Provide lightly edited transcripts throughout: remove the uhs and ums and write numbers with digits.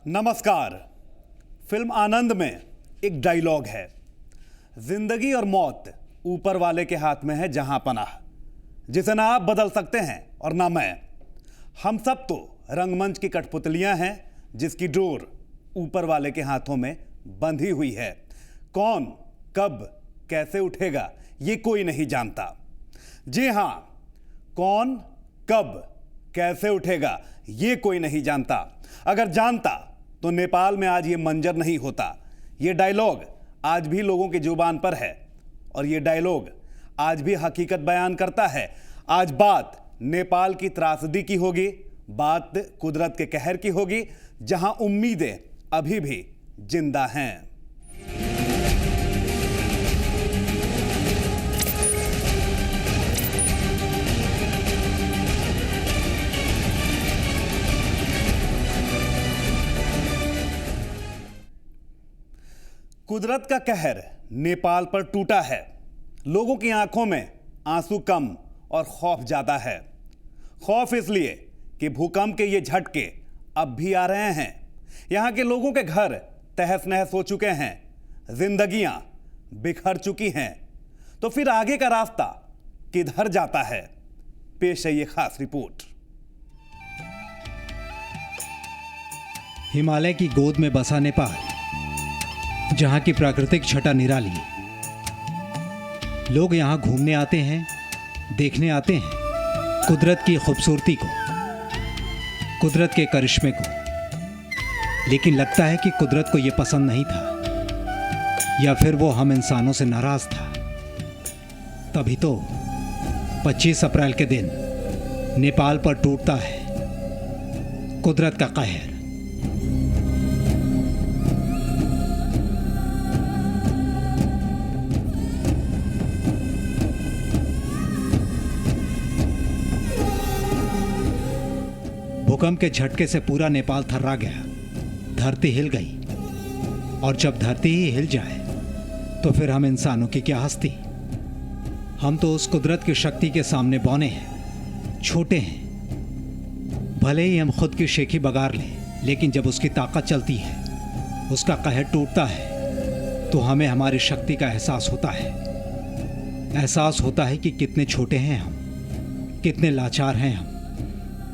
नमस्कार। फिल्म आनंद में एक डायलॉग है, जिंदगी और मौत ऊपर वाले के हाथ में है जहां पनाह, जिसे ना आप बदल सकते हैं और ना मैं। हम सब तो रंगमंच की कठपुतलियां हैं जिसकी डोर ऊपर वाले के हाथों में बंधी हुई है। कौन कब कैसे उठेगा ये कोई नहीं जानता। जी हां, कौन कब कैसे उठेगा ये कोई नहीं जानता। अगर जानता तो नेपाल में आज ये मंजर नहीं होता। ये डायलॉग आज भी लोगों की जुबान पर है और ये डायलॉग आज भी हकीकत बयान करता है। आज बात नेपाल की त्रासदी की होगी, बात कुदरत के कहर की होगी, जहां उम्मीदें अभी भी जिंदा हैं। कुदरत का कहर नेपाल पर टूटा है। लोगों की आंखों में आंसू कम और खौफ ज्यादा है। खौफ इसलिए कि भूकंप के ये झटके अब भी आ रहे हैं। यहां के लोगों के घर तहस नहस हो चुके हैं, जिंदगियां बिखर चुकी हैं। तो फिर आगे का रास्ता किधर जाता है? पेश है ये खास रिपोर्ट। हिमालय की गोद में बसा नेपाल, जहां की प्राकृतिक छटा निराली। लोग यहां घूमने आते हैं, देखने आते हैं कुदरत की खूबसूरती को, कुदरत के करिश्मे को। लेकिन लगता है कि कुदरत को यह पसंद नहीं था, या फिर वो हम इंसानों से नाराज था। तभी तो 25 अप्रैल के दिन नेपाल पर टूटता है कुदरत का कहर। भूकंप के झटके से पूरा नेपाल थर्रा गया, धरती हिल गई। और जब धरती ही हिल जाए तो फिर हम इंसानों की क्या हस्ती। हम तो उस कुदरत की शक्ति के सामने बौने हैं, छोटे हैं। भले ही हम खुद की शेखी बगार लें, लेकिन जब उसकी ताकत चलती है, उसका कहर टूटता है, तो हमें हमारी शक्ति का एहसास होता है। एहसास होता है कि कितने छोटे हैं हम, कितने लाचार हैं हम,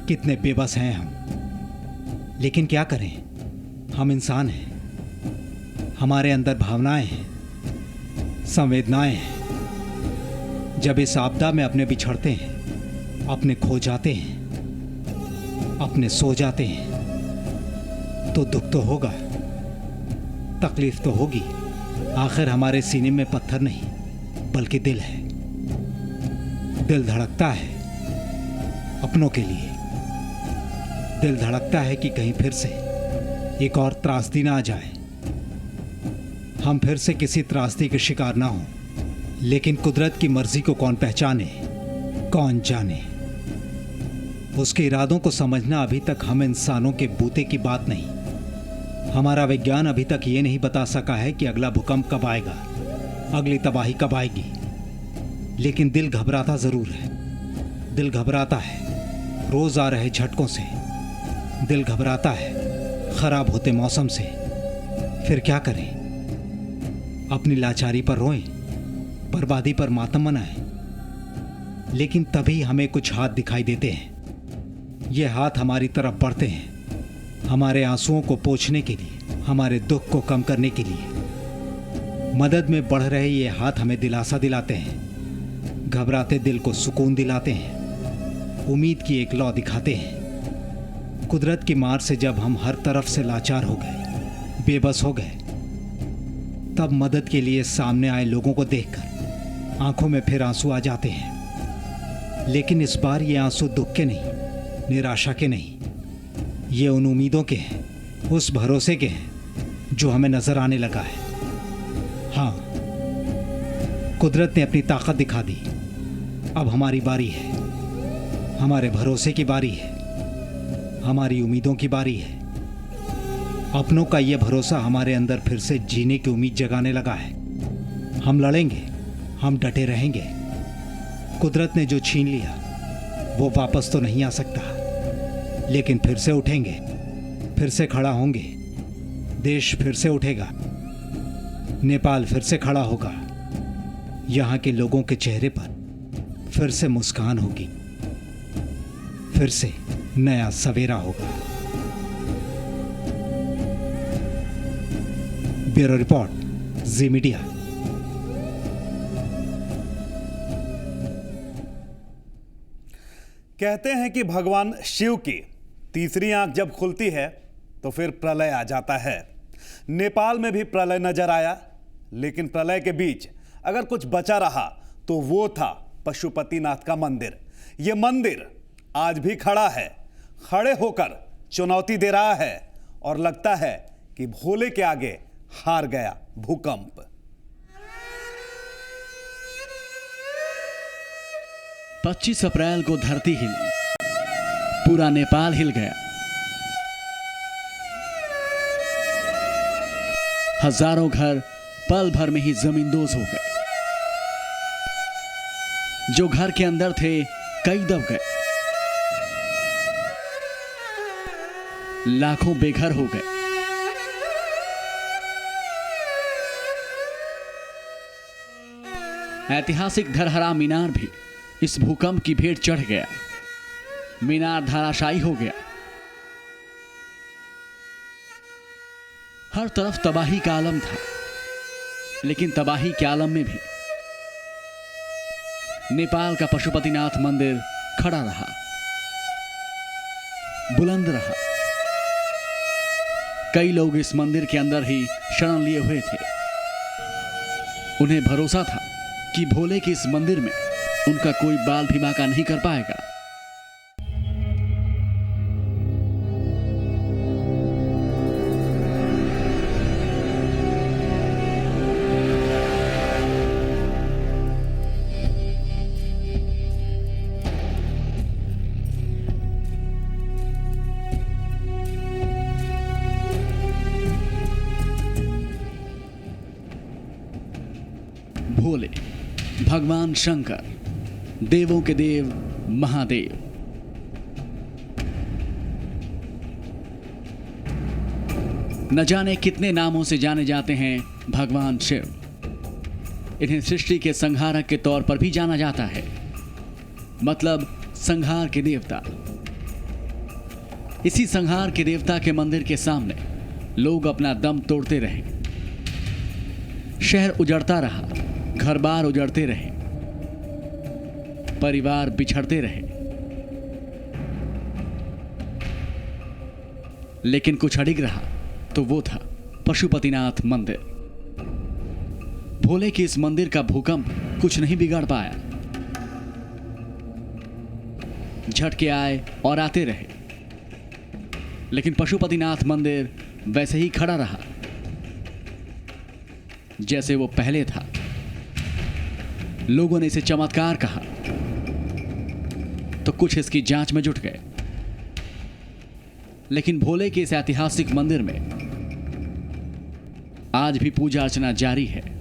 कितने बेबस हैं हम। लेकिन क्या करें, हम इंसान हैं। हमारे अंदर भावनाएं हैं, संवेदनाएं हैं। जब इस आपदा में अपने बिछड़ते हैं, अपने खो जाते हैं, अपने सो जाते हैं, तो दुख तो होगा, तकलीफ तो होगी। आखिर हमारे सीने में पत्थर नहीं बल्कि दिल है। दिल धड़कता है अपनों के लिए। दिल धड़कता है कि कहीं फिर से एक और त्रासदी ना आ जाए, हम फिर से किसी त्रासदी के शिकार ना हों। लेकिन कुदरत की मर्जी को कौन पहचाने, कौन जाने। उसके इरादों को समझना अभी तक हम इंसानों के बूते की बात नहीं। हमारा विज्ञान अभी तक ये नहीं बता सका है कि अगला भूकंप कब आएगा, अगली तबाही कब आएगी। लेकिन दिल घबराता जरूर है। दिल घबराता है रोज आ रहे झटकों से। दिल घबराता है खराब होते मौसम से। फिर क्या करें? अपनी लाचारी पर रोएं, बर्बादी पर मातम मनाएं। लेकिन तभी हमें कुछ हाथ दिखाई देते हैं। ये हाथ हमारी तरफ बढ़ते हैं, हमारे आंसुओं को पोंछने के लिए, हमारे दुख को कम करने के लिए। मदद में बढ़ रहे ये हाथ हमें दिलासा दिलाते हैं, घबराते दिल को सुकून दिलाते हैं, उम्मीद की एक लौ दिखाते हैं। कुदरत की मार से जब हम हर तरफ से लाचार हो गए, बेबस हो गए, तब मदद के लिए सामने आए लोगों को देखकर आंखों में फिर आंसू आ जाते हैं। लेकिन इस बार ये आंसू दुख के नहीं, निराशा के नहीं, ये उन उम्मीदों के हैं, उस भरोसे के हैं जो हमें नजर आने लगा है। हाँ, कुदरत ने अपनी ताकत दिखा दी। अब हमारी बारी है, हमारे भरोसे की बारी है, हमारी उम्मीदों की बारी है। अपनों का यह भरोसा हमारे अंदर फिर से जीने की उम्मीद जगाने लगा है। हम लड़ेंगे, हम डटे रहेंगे। कुदरत ने जो छीन लिया वो वापस तो नहीं आ सकता, लेकिन फिर से उठेंगे, फिर से खड़ा होंगे, देश फिर से उठेगा, नेपाल फिर से खड़ा होगा, यहाँ के लोगों के चेहरे पर फिर से मुस्कान होगी, फिर से नया सवेरा होगा। ब्यूरो रिपोर्ट, जी मीडिया। कहते हैं कि भगवान शिव की तीसरी आंख जब खुलती है तो फिर प्रलय आ जाता है। नेपाल में भी प्रलय नजर आया, लेकिन प्रलय के बीच अगर कुछ बचा रहा तो वो था पशुपतिनाथ का मंदिर। ये मंदिर आज भी खड़ा है, खड़े होकर चुनौती दे रहा है और लगता है कि भोले के आगे हार गया भूकंप। पच्चीस अप्रैल को धरती हिली, पूरा नेपाल हिल गया। हजारों घर पल भर में ही जमींदोज हो गए। जो घर के अंदर थे कई दब गए, लाखों बेघर हो गए। ऐतिहासिक धरहरा मीनार भी इस भूकंप की भेंट चढ़ गया। मीनार धराशायी हो गया। हर तरफ तबाही का आलम था, लेकिन तबाही के आलम में भी नेपाल का पशुपतिनाथ मंदिर खड़ा रहा, बुलंद रहा। कई लोग इस मंदिर के अंदर ही शरण लिए हुए थे। उन्हें भरोसा था कि भोले के इस मंदिर में उनका कोई बाल भी बांका नहीं कर पाएगा। भोले, भगवान शंकर, देवों के देव महादेव। न जाने कितने नामों से जाने जाते हैं भगवान शिव। इन्हें सृष्टि के संहारक के तौर पर भी जाना जाता है, मतलब संहार के देवता। इसी संहार के देवता के मंदिर के सामने लोग अपना दम तोड़ते रहे। शहर उजड़ता रहा, घर बार उजड़ते रहे, परिवार बिछड़ते रहे, लेकिन कुछ अडिग रहा तो वो था पशुपतिनाथ मंदिर। भोले के इस मंदिर का भूकंप कुछ नहीं बिगाड़ पाया। झटके आए और आते रहे, लेकिन पशुपतिनाथ मंदिर वैसे ही खड़ा रहा जैसे वो पहले था। लोगों ने इसे चमत्कार कहा तो कुछ इसकी जांच में जुट गए, लेकिन भोले के इस ऐतिहासिक मंदिर में आज भी पूजा अर्चना जारी है।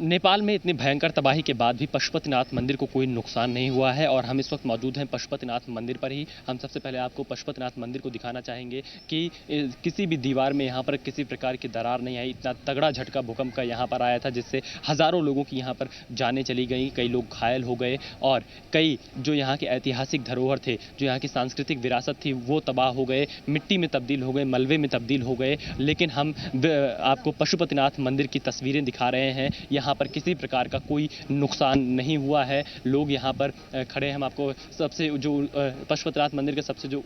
नेपाल में इतनी भयंकर तबाही के बाद भी पशुपतिनाथ मंदिर को कोई नुकसान नहीं हुआ है और हम इस वक्त मौजूद हैं पशुपतिनाथ मंदिर पर ही। हम सबसे पहले आपको पशुपतिनाथ मंदिर को दिखाना चाहेंगे कि किसी भी दीवार में यहाँ पर किसी प्रकार की दरार नहीं आई। इतना तगड़ा झटका भूकंप का यहाँ पर आया था जिससे हज़ारों लोगों की यहाँ पर जानें चली गई, कई लोग घायल हो गए और कई जो यहाँ के ऐतिहासिक धरोहर थे, जो यहाँ की सांस्कृतिक विरासत थी, वो तबाह हो गए, मिट्टी में तब्दील हो गए, मलबे में तब्दील हो गए। लेकिन हम आपको पशुपतिनाथ मंदिर की तस्वीरें दिखा रहे हैं। यहाँ पर किसी प्रकार का कोई नुकसान नहीं हुआ है। लोग यहाँ पर खड़े हैं। हम आपको सबसे जो पशुपतिनाथ मंदिर का सबसे जो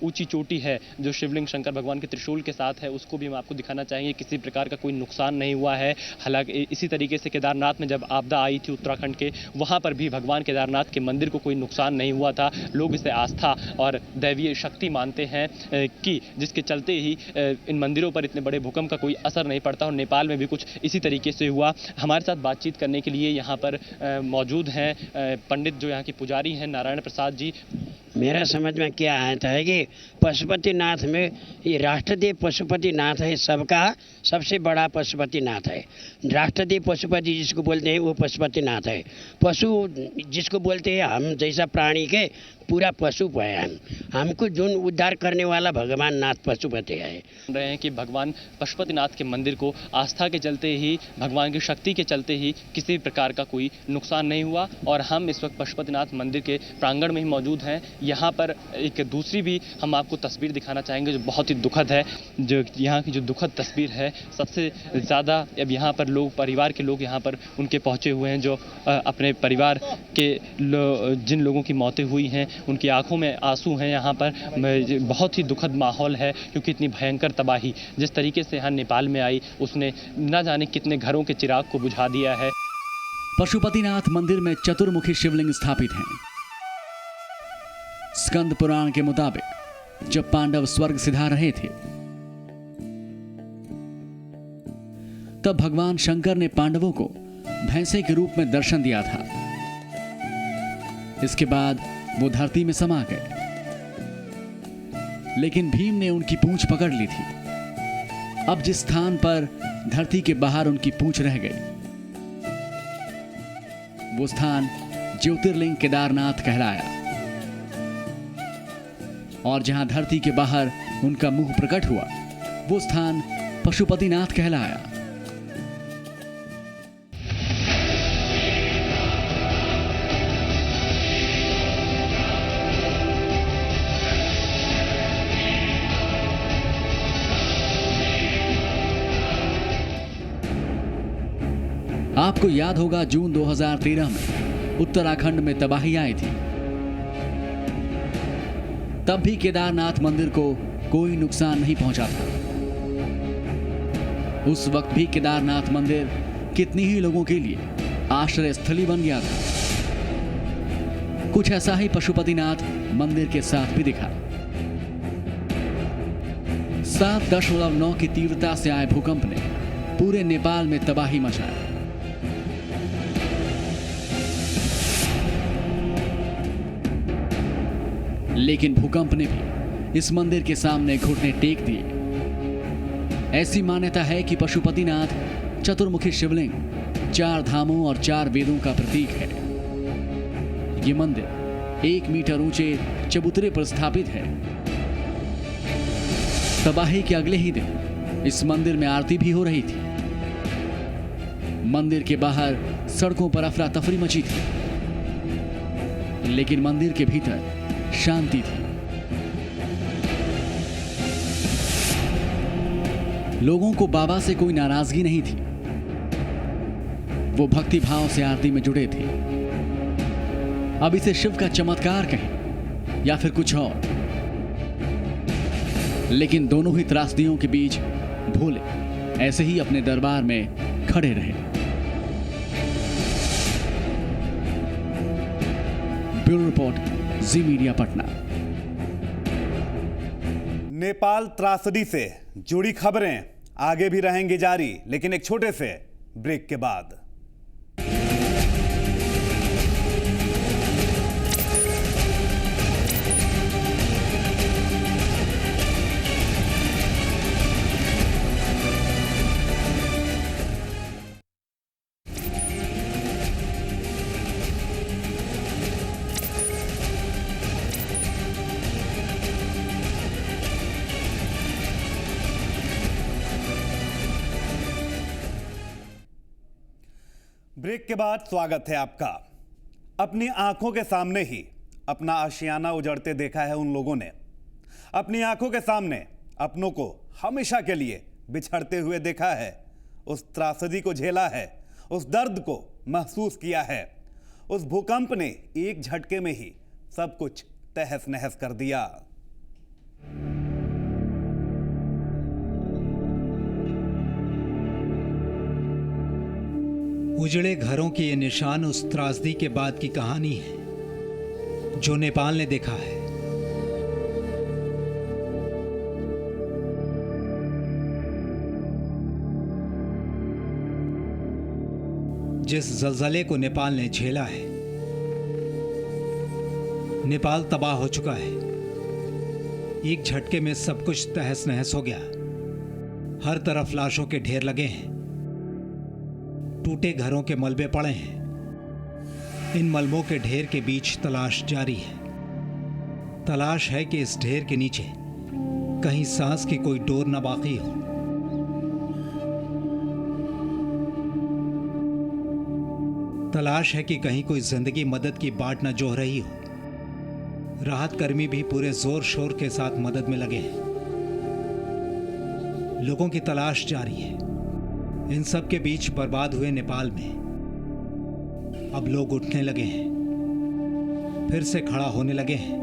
ऊंची चोटी है, जो शिवलिंग शंकर भगवान के त्रिशूल के साथ है, उसको भी हम आपको दिखाना चाहेंगे। किसी प्रकार का कोई नुकसान नहीं हुआ है। हालांकि इसी तरीके से केदारनाथ में जब आपदा आई थी उत्तराखंड के, वहाँ पर भी भगवान केदारनाथ के मंदिर को कोई नुकसान नहीं हुआ था। लोग इसे आस्था और दैवीय शक्ति मानते हैं कि जिसके चलते ही इन मंदिरों पर इतने बड़े भूकंप का कोई असर नहीं पड़ता। और नेपाल में भी कुछ इसी तरीके से हुआ। हमारे साथ बातचीत करने के लिए यहाँ पर मौजूद हैं पंडित जो यहाँ के पुजारी हैं, नारायण प्रसाद जी। मेरा समझ में क्या आता है कि पशुपतिनाथ में ये राष्ट्रदेव पशुपतिनाथ है, सबका सबसे बड़ा पशुपतिनाथ है। राष्ट्रदेव पशुपति जिसको बोलते हैं वो पशुपतिनाथ है। पशु जिसको बोलते हैं हम जैसा प्राणी के पूरा पशुप है। हमको जो उद्धार करने वाला भगवान नाथ पशुपति है। रहे हैं कि भगवान पशुपतिनाथ के मंदिर को आस्था के चलते ही, भगवान की शक्ति के चलते ही किसी प्रकार का कोई नुकसान नहीं हुआ। और हम इस वक्त पशुपतिनाथ मंदिर के प्रांगण में ही मौजूद हैं। यहाँ पर एक दूसरी भी हम आपको तस्वीर दिखाना चाहेंगे जो बहुत ही दुखद है। जो यहाँ की जो दुखद तस्वीर है, सबसे ज़्यादा अब यहाँ पर लोग, परिवार के लोग यहाँ पर उनके पहुँचे हुए हैं, जो अपने परिवार के जिन लोगों की मौतें हुई हैं उनकी आंखों में आंसू हैं। यहाँ पर बहुत ही दुखद माहौल है क्योंकि इतनी भयंकर तबाही जिस तरीके से यहाँ नेपाल में आई, उसने न जाने कितने घरों के चिराग को बुझा दिया है। पशुपतिनाथ मंदिर में चतुर्मुखी शिवलिंग स्थापित हैं। स्कंद पुराण के मुताबिक जब पांडव स्वर्ग सिधार रहे थे तब भगवान शंकर ने पांडवों को भैंसे के रूप में दर्शन दिया था। इसके बाद वो धरती में समा गए, लेकिन भीम ने उनकी पूंछ पकड़ ली थी। अब जिस स्थान पर धरती के बाहर उनकी पूंछ रह गई, वो स्थान ज्योतिर्लिंग केदारनाथ कहलाया। और जहां धरती के बाहर उनका मुंह प्रकट हुआ, वो स्थान पशुपतिनाथ कहलाया। आपको याद होगा जून 2013 में उत्तराखंड में तबाही आई थी। तब भी केदारनाथ मंदिर को कोई नुकसान नहीं पहुंचा था। उस वक्त भी केदारनाथ मंदिर कितनी ही लोगों के लिए आश्रय स्थली बन गया था। कुछ ऐसा ही पशुपतिनाथ मंदिर के साथ भी दिखा। 7.9 की तीव्रता से आए भूकंप ने पूरे नेपाल में तबाही मचाई। लेकिन भूकंप ने भी इस मंदिर के सामने घुटने टेक दिए। ऐसी मान्यता है कि पशुपतिनाथ चतुर्मुखी शिवलिंग 4 धामों और 4 वेदों का प्रतीक है। ये मंदिर 1 मीटर ऊंचे चबूतरे पर स्थापित है। तबाही के अगले ही दिन इस मंदिर में आरती भी हो रही थी। मंदिर के बाहर सड़कों पर अफरा तफरी मची थी, लेकिन मंदिर के भीतर शांति थी। लोगों को बाबा से कोई नाराजगी नहीं थी। वो भक्ति भाव से आरती में जुड़े थे। अब इसे शिव का चमत्कार कहें या फिर कुछ और, लेकिन दोनों ही त्रासदियों के बीच भोले ऐसे ही अपने दरबार में खड़े रहे। ब्यूरो रिपोर्ट, जी मीडिया, पटना। नेपाल त्रासदी से जुड़ी खबरें आगे भी रहेंगी जारी, लेकिन एक छोटे से ब्रेक के बाद। ब्रेक के बाद स्वागत है आपका। अपनी आंखों के सामने ही अपना आशियाना उजड़ते देखा है उन लोगों ने। अपनी आंखों के सामने अपनों को हमेशा के लिए बिछड़ते हुए देखा है। उस त्रासदी को झेला है, उस दर्द को महसूस किया है। उस भूकंप ने एक झटके में ही सब कुछ तहस नहस कर दिया। उजड़े घरों के ये निशान उस त्रासदी के बाद की कहानी है जो नेपाल ने देखा है। जिस जलजले को नेपाल ने झेला है, नेपाल तबाह हो चुका है। एक झटके में सब कुछ तहस नहस हो गया। हर तरफ लाशों के ढेर लगे हैं, टूटे घरों के मलबे पड़े हैं। इन मलबों के ढेर के बीच तलाश जारी है। तलाश है कि इस ढेर के नीचे कहीं सांस की कोई डोर न बाकी हो। तलाश है कि कहीं कोई जिंदगी मदद की बाट न जोह रही हो। राहत कर्मी भी पूरे जोर शोर के साथ मदद में लगे हैं। लोगों की तलाश जारी है। इन सब के बीच बर्बाद हुए नेपाल में अब लोग उठने लगे हैं, फिर से खड़ा होने लगे हैं।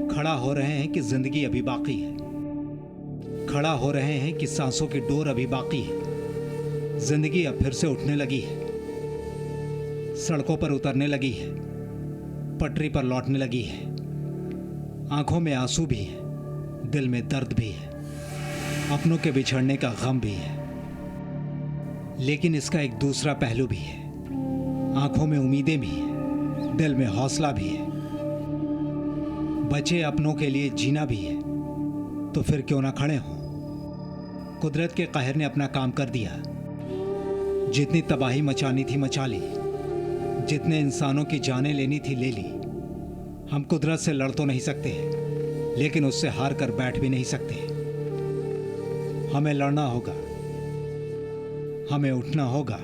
खड़ा हो रहे हैं कि जिंदगी अभी बाकी है। खड़ा हो रहे हैं कि सांसों की डोर अभी बाकी है। जिंदगी अब फिर से उठने लगी है, सड़कों पर उतरने लगी है, पटरी पर लौटने लगी है। आंखों में आंसू भी है, दिल में दर्द भी है, अपनों के बिछड़ने का गम भी है। लेकिन इसका एक दूसरा पहलू भी है। आंखों में उम्मीदें भी है, दिल में हौसला भी है। बचे अपनों के लिए जीना भी है, तो फिर क्यों ना खड़े हों। कुदरत के कहर ने अपना काम कर दिया। जितनी तबाही मचानी थी मचा ली, जितने इंसानों की जानें लेनी थी ले ली। हम कुदरत से लड़ तो नहीं सकते, लेकिन उससे हार कर बैठ भी नहीं सकते। हमें लड़ना होगा, हमें उठना होगा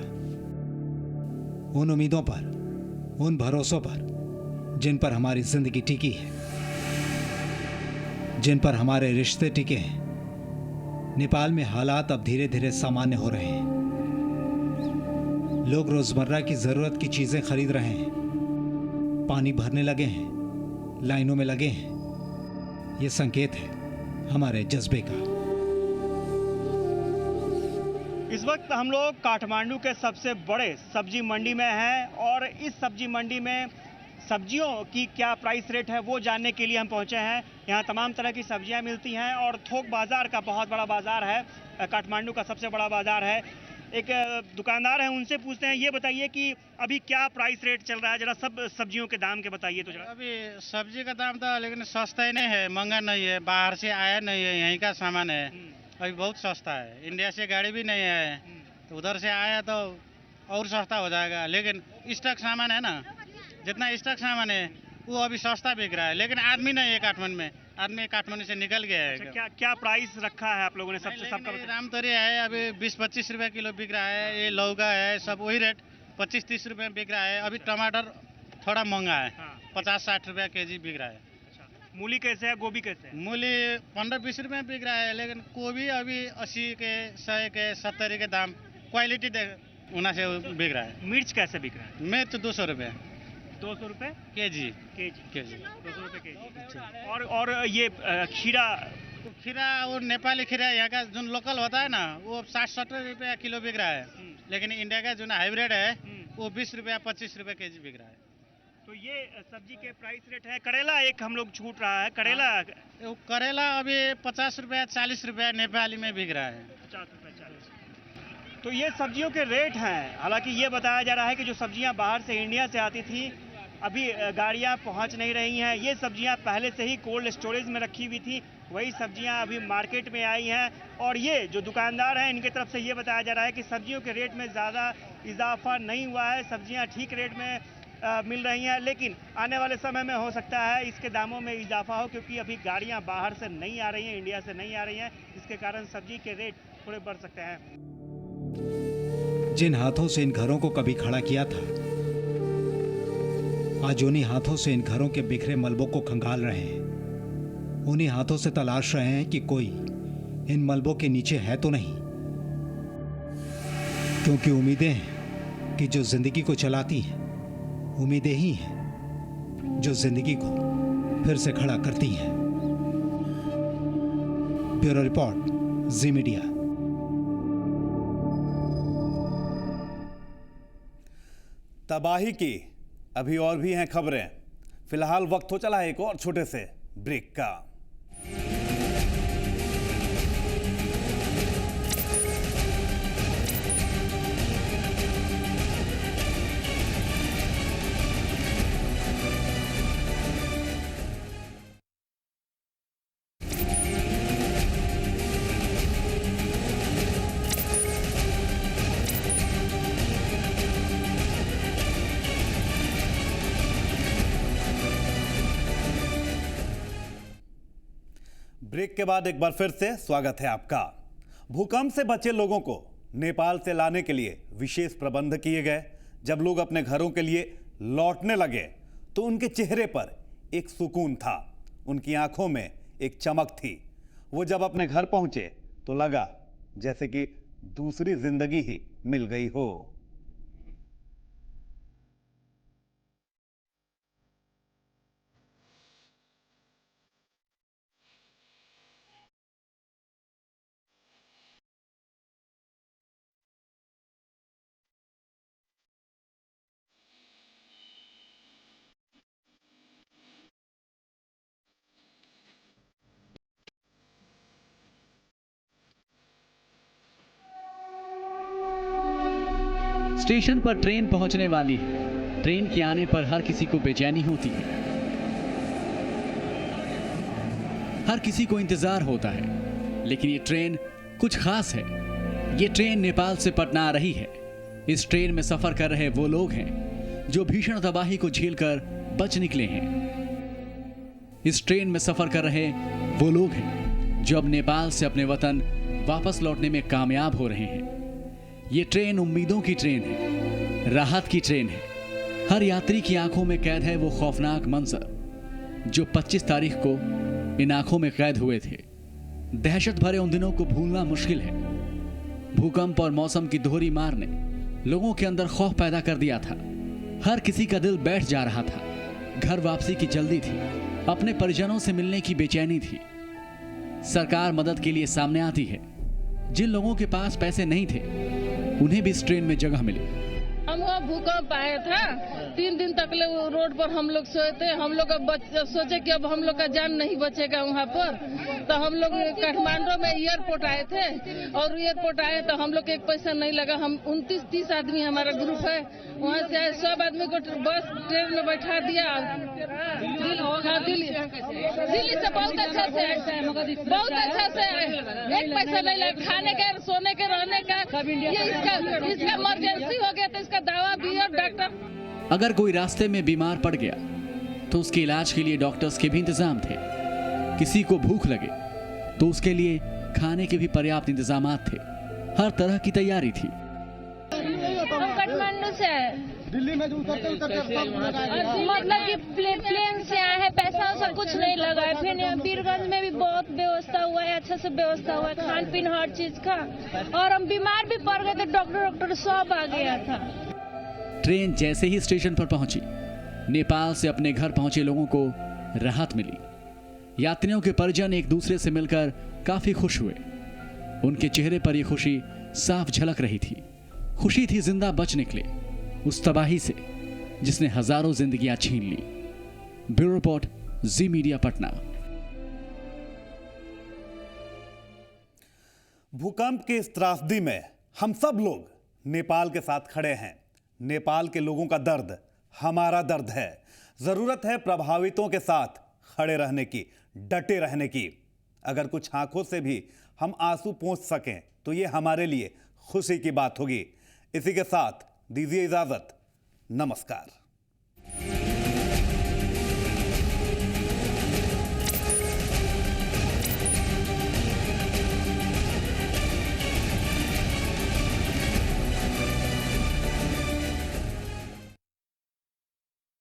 उन उम्मीदों पर, उन भरोसों पर जिन पर हमारी जिंदगी टिकी है, जिन पर हमारे रिश्ते टिके हैं। नेपाल में हालात अब धीरे धीरे सामान्य हो रहे हैं। लोग रोजमर्रा की जरूरत की चीजें खरीद रहे हैं, पानी भरने लगे हैं, लाइनों में लगे हैं। ये संकेत है हमारे जज्बे का। इस वक्त हम लोग काठमांडू के सबसे बड़े सब्जी मंडी में हैं और इस सब्जी मंडी में सब्जियों की क्या प्राइस रेट है वो जानने के लिए हम पहुंचे हैं। यहाँ तमाम तरह की सब्जियां मिलती हैं और थोक बाजार का बहुत बड़ा बाजार है, काठमांडू का सबसे बड़ा बाजार है। एक दुकानदार है, उनसे पूछते हैं, ये बताइए कि अभी क्या प्राइस रेट चल रहा है, जरा सब सब्जियों के दाम के बताइए तो जरा। अभी सब्जी का दाम तो लेकिन सस्ता ही नहीं है, महंगा नहीं है, बाहर से आया नहीं है, यहीं का सामान है। अभी बहुत सस्ता है। इंडिया से गाड़ी भी नहीं है, तो उधर से आया तो और सस्ता हो जाएगा। लेकिन स्टॉक सामान है ना, जितना स्टॉक सामान है वो अभी सस्ता बिक रहा है, लेकिन आदमी नहीं है काठमांडू में। आदमी काठमांडू से निकल गया है। अच्छा, क्या प्राइस रखा है आप लोगों ने सबसे सबका बताइए। रामतोरी है अभी 20-25 रुपए किलो बिक रहा है। ये लौका है, सब वही रेट 25-30 रुपए बिक रहा है। अभी टमाटर थोड़ा महंगा है, 50-60 रुपया केजी बिक रहा है। मूली कैसे है, गोभी कैसे है? मूली 15-20 रुपए बिक रहा है, लेकिन गोभी अभी 80 के, 100 के, 70 के दाम क्वालिटी उना से बिक रहा है। मिर्च कैसे बिक रहा है? मिर्च 200 रुपये 200 रुपये केजी। 200 रुपये केजी। और ये खीरा खीरा वो नेपाली खीरा यहाँ का जो लोकल होता है ना, वो 60-70 रुपया किलो बिक रहा है। लेकिन इंडिया का जो हाइब्रिड है वो 20 रुपया 25 रुपये केजी बिक रहा है। तो ये सब्जी के प्राइस रेट है। करेला एक हम लोग छूट रहा है, करेला अभी 50 रुपया 40 रुपया नेपाली में बिक रहा है। 50 रुपये 40। तो ये सब्जियों के रेट हैं। हालांकि ये बताया जा रहा है कि जो सब्जियां बाहर से इंडिया से आती थी, अभी गाड़ियां पहुंच नहीं रही हैं। ये सब्जियां पहले से ही कोल्ड स्टोरेज में रखी हुई थी, वही सब्जियां अभी मार्केट में आई हैं। और ये जो दुकानदार हैं, इनकी तरफ से ये बताया जा रहा है कि सब्जियों के रेट में ज़्यादा इजाफा नहीं हुआ है, सब्जियां ठीक रेट में मिल रही हैं। लेकिन आने वाले समय में हो सकता है इसके दामों में इजाफा हो, क्योंकि अभी गाड़ियां बाहर से नहीं आ रही हैं, इंडिया से नहीं आ रही हैं। इसके कारण सब्जी के रेट थोड़े बढ़ सकते हैं। जिन हाथों से इन घरों को कभी खड़ा किया था, आज उन्हीं हाथों से इन घरों के बिखरे मलबों को खंगाल रहे हैं। उन्हीं हाथों से तलाश रहे हैं कि कोई इन मलबों के नीचे है तो नहीं। क्योंकि उम्मीदें हैं कि जो जिंदगी को चलाती हैं, उम्मीदें ही हैं जो जिंदगी को फिर से खड़ा करती हैं। ब्यूरो रिपोर्ट, जी मीडिया। तबाही की अभी और भी हैं खबरें। फिलहाल वक्त हो चला है एक और छोटे से ब्रेक का। ब्रेक के बाद एक बार फिर से स्वागत है आपका। भूकंप से बचे लोगों को नेपाल से लाने के लिए विशेष प्रबंध किए गए। जब लोग अपने घरों के लिए लौटने लगे तो उनके चेहरे पर एक सुकून था, उनकी आंखों में एक चमक थी। वो जब अपने घर पहुंचे तो लगा जैसे कि दूसरी जिंदगी ही मिल गई हो। स्टेशन पर ट्रेन पहुंचने वाली है। ट्रेन के आने पर हर किसी को बेचैनी होती है, हर किसी को इंतजार होता है। लेकिन ये ट्रेन कुछ खास है। ये ट्रेन नेपाल से पटना आ रही है। इस ट्रेन में सफर कर रहे वो लोग हैं जो भीषण तबाही को झेलकर बच निकले हैं। इस ट्रेन में सफर कर रहे वो लोग हैं जो अब नेपाल से अपने वतन वापस लौटने में कामयाब हो रहे हैं। ये ट्रेन उम्मीदों की ट्रेन है, राहत की ट्रेन है। हर यात्री की आंखों में कैद है वो खौफनाक मंजर जो 25 तारीख को इन आंखों में कैद हुए थे। दहशत भरे उन दिनों को भूलना मुश्किल है। भूकंप और मौसम की दोहरी मार ने लोगों के अंदर खौफ पैदा कर दिया था। हर किसी का दिल बैठ जा रहा था। घर वापसी की जल्दी थी, अपने परिजनों से मिलने की बेचैनी थी। सरकार मदद के लिए सामने आती है। जिन लोगों के पास पैसे नहीं थे उन्हें भी इस ट्रेन में जगह मिली। हम वहाँ भूकंप आया था, 3 दिन तक रोड पर हम लोग सोए थे। हम लोग सोचे कि अब हम लोग का जान नहीं बचेगा वहाँ पर, तो हम लोग काठमांडू में एयरपोर्ट आए थे। और एयरपोर्ट आए तो हम लोग को एक पैसा नहीं लगा। हम 29-30 आदमी हमारा ग्रुप है, वहाँ से आए। सब आदमी को बस ट्रेन में बैठा दिया। दिल्ली से बहुत अच्छा से आए, बहुत अच्छा से आए। एक पैसा नहीं लगा, खाने का, सोने के, रहने का। इसका इमरजेंसी हो गया तो इसका दवा भी और डॉक्टर। अगर कोई रास्ते में बीमार पड़ गया तो उसके इलाज के लिए डॉक्टर्स के भी इंतजाम थे। किसी को भूख लगे तो उसके लिए खाने के भी पर्याप्त इंतजामात थे। हर तरह की तैयारी थी। हम काठमांडू से आए, दिल्ली में जो उतरते मतलब कि प्लेन से आए हैं। पैसा वैसा कुछ नहीं लगा है। फिर यहाँ वीरगंज में भी बहुत व्यवस्था हुआ है, अच्छा से व्यवस्था हुआ है, खान पीन हर चीज का। और हम बीमार भी पड़ गए थे, डॉक्टर सब आ गया था। ट्रेन जैसे ही स्टेशन पर पहुंची, नेपाल से अपने घर पहुंचे लोगों को राहत मिली। यात्रियों के परिजन एक दूसरे से मिलकर काफी खुश हुए। उनके चेहरे पर यह खुशी साफ झलक रही थी। खुशी थी जिंदा बच निकले उस तबाही से जिसने हजारों जिंदगियां छीन ली। ब्यूरो रिपोर्ट, जी मीडिया, पटना। भूकंप की इस त्रासदी में हम सब लोग नेपाल के साथ खड़े हैं। नेपाल के लोगों का दर्द हमारा दर्द है। जरूरत है प्रभावितों के साथ खड़े रहने की, डटे रहने की। अगर कुछ आंखों से भी हम आंसू पोंछ सकें तो ये हमारे लिए खुशी की बात होगी। इसी के साथ दीजिए इजाजत। नमस्कार।